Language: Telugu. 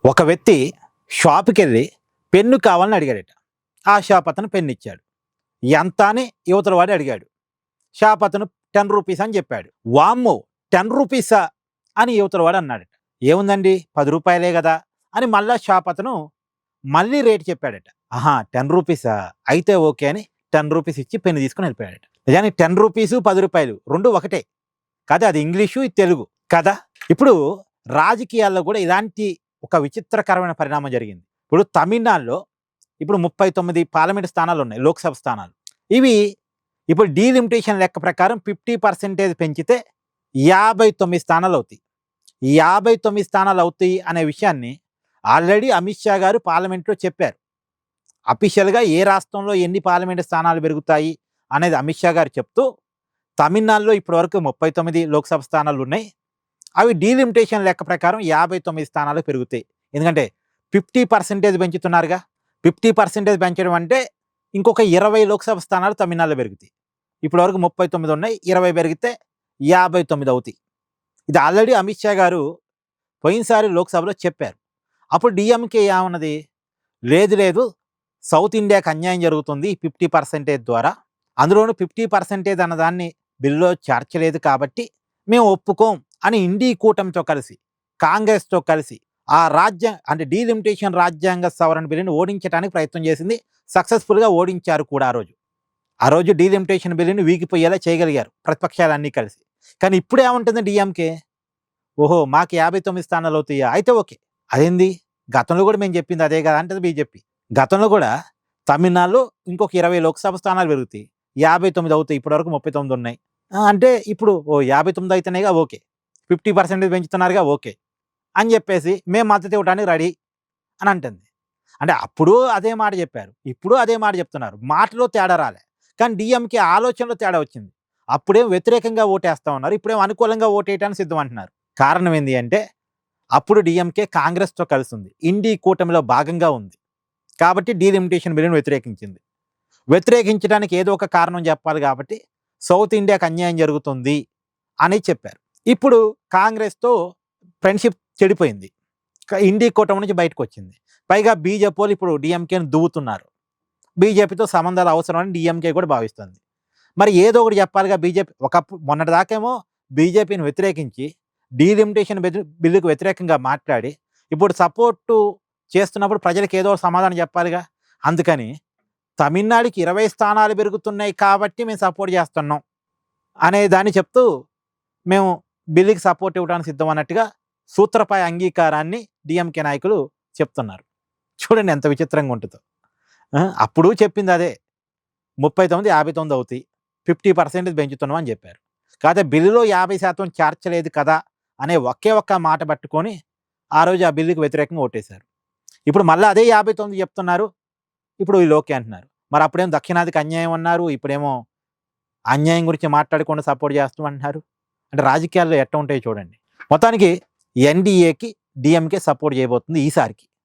ఒక వ్యక్తి షాప్‌కెళ్ళి పెన్ను కావాలని అడిగాడట. ఆ షాప్ అతను పెన్ ఇచ్చాడు. ఎంత అని యువతల వాడు అడిగాడు. షాప్ అతను రూ. 10 అని చెప్పాడు. వామ్మో! రూ. 10 అని యువతల వాడు అన్నాడట. ఏముందండి రూ. 10 గదా! అని మళ్ళా షాప్ అతను మళ్ళీ రేట్ చెప్పాడట. ఆహా! రూ. 10 అయితే ఓకే అని రూ. 10 ఇచ్చి పెన్ను తీసుకొని వెళ్ళిపోయాడట. నిజానికి రూ. 10, రూ. 10 2 ఒకటే. కదా అది ఇంగ్లీషు, ఇది తెలుగు కదా! ఇప్పుడు రాజకీయాల్లో కూడా ఇలాంటి ఒక విచిత్రకరమైన పరిణామం జరిగింది. ఇప్పుడు తమిళనాడులో ఇప్పుడు 39 పార్లమెంట్ స్థానాలు ఉన్నాయి, లోక్సభ స్థానాలు. ఇవి ఇప్పుడు డీలిమిటేషన్ లెక్క ప్రకారం 50% పెంచితే 59 స్థానాలు అవుతాయి. 59 స్థానాలు అవుతాయి అనే విషయాన్ని ఆల్రెడీ అమిత్ షా గారు పార్లమెంట్లో చెప్పారు. అఫీషియల్‌గా ఏ రాష్ట్రంలో ఎన్ని పార్లమెంట్ స్థానాలు పెరుగుతాయి అనేది అమిత్ షా గారు చెప్తూ, తమిళనాడులో ఇప్పటివరకు 39 లోక్సభ స్థానాలు ఉన్నాయి. అవి డీలిమిటేషన్ లెక్క ప్రకారం 59 స్థానాలు పెరుగుతాయి. ఎందుకంటే 50% పెంచుతున్నారుగా. 50% పెంచడం అంటే ఇంకొక 20 లోక్సభ స్థానాలు తమిళనాడులో పెరుగుతాయి. ఇప్పటివరకు 39 ఉన్నాయి, 20 పెరిగితే 59 అవుతాయి. ఇది ఆల్రెడీ అమిత్ షా గారు పోయినసారి లోక్సభలో చెప్పారు. అప్పుడు డీఎంకే ఏమన్నది, లేదు లేదు సౌత్ ఇండియాకి అన్యాయం జరుగుతుంది 50% ద్వారా, అందులోనూ 50% అన్నదాన్ని బిల్లులో చేర్చలేదు కాబట్టి మేము ఒప్పుకోం అని ఇండి కూటమితో కలిసి, కాంగ్రెస్తో కలిసి ఆ అంటే డీలిమిటేషన్ రాజ్యాంగ సవరణ బిల్లుని ఓడించడానికి ప్రయత్నం చేసింది. సక్సెస్ఫుల్గా ఓడించారు కూడా ఆ రోజు డీలిమిటేషన్ బిల్లుని వీగిపోయేలా చేయగలిగారు ప్రతిపక్షాలన్నీ కలిసి. కానీ ఇప్పుడు ఏముంటుంది డిఎంకే, ఓహో మాకు 59 స్థానాలు అవుతాయా, అయితే ఓకే. అదేంది గతంలో కూడా మేము చెప్పింది అదే కదా అంటే బీజేపీ. గతంలో కూడా తమిళనాడులో ఇంకొక 20 లోక్సభ స్థానాలు పెరుగుతాయి, 59 అవుతాయి. ఇప్పటివరకు 39 ఉన్నాయి. అంటే ఇప్పుడు 59 అయితేనేగా ఓకే, 50% పెంచుతున్నారుగా ఓకే అని చెప్పేసి మేము మద్దతు ఇవ్వడానికి రెడీ అని అంటుంది. అంటే అప్పుడు అదే మాట చెప్పారు, ఇప్పుడు అదే మాట చెప్తున్నారు. మాటలో తేడా రాలే, కానీ డిఎంకే ఆలోచనలో తేడా వచ్చింది. అప్పుడేం వ్యతిరేకంగా ఓటేస్తా ఉన్నారు, ఇప్పుడేం అనుకూలంగా ఓటేయడానికి సిద్ధం అంటున్నారు. కారణం ఏంటి అంటే అప్పుడు డిఎంకే కాంగ్రెస్తో కలిసి ఉంది, ఇండి కూటమిలో భాగంగా ఉంది కాబట్టి డీలిమిటేషన్ బిల్లును వ్యతిరేకించింది. వ్యతిరేకించడానికి ఏదో ఒక కారణం చెప్పాలి కాబట్టి సౌత్ ఇండియాకి అన్యాయం జరుగుతుంది అని చెప్పారు. ఇప్పుడు కాంగ్రెస్తో ఫ్రెండ్షిప్ చెడిపోయింది, ఇండి కూటమి నుంచి బయటకు వచ్చింది. పైగా బీజేపీ వాళ్ళు ఇప్పుడు డిఎంకేని దువ్వుతున్నారు. బీజేపీతో సంబంధాలు అవసరమని డిఎంకే కూడా భావిస్తుంది. మరి ఏదో ఒకటి చెప్పాలిగా బీజేపీ. ఒకప్పుడు మొన్నటిదాకేమో బీజేపీని వ్యతిరేకించి డీలిమిటేషన్ బిల్లుకు వ్యతిరేకంగా మాట్లాడి ఇప్పుడు సపోర్టు చేస్తున్నప్పుడు ప్రజలకు ఏదో సమాధానం చెప్పాలిగా. అందుకని తమిళనాడుకి 20 స్థానాలు పెరుగుతున్నాయి కాబట్టి మేము సపోర్ట్ చేస్తున్నాం అనే దాన్ని చెప్తూ మేము బిల్లుకి సపోర్ట్ ఇవ్వడానికి సిద్ధం అన్నట్టుగా సూత్రపాయ అంగీకారాన్ని డిఎంకే నాయకులు చెప్తున్నారు. చూడండి ఎంత విచిత్రంగా ఉంటుందో. అప్పుడు చెప్పింది అదే, 39 59 అవుతాయి, 50% పెంచుతున్నాం అని చెప్పారు. కాకపోతే బిల్లులో 50% చేర్చలేదు కదా అనే ఒకే ఒక్క మాట పట్టుకొని ఆ రోజు ఆ బిల్లుకి వ్యతిరేకంగా ఓటేశారు. ఇప్పుడు మళ్ళీ అదే 59 చెప్తున్నారు, ఇప్పుడు వీళ్ళు ఓకే అంటున్నారు. మరి అప్పుడేమో దక్షిణాదికి అన్యాయం అన్నారు, ఇప్పుడేమో అన్యాయం గురించి మాట్లాడకుండా సపోర్ట్ చేస్తాం అంటున్నారు. అంటే రాజకీయాల్లో ఎట్లా ఉంటాయో చూడండి. మొత్తానికి ఎన్డీఏకి డిఎంకే సపోర్ట్ చేయబోతుంది ఈసారికి.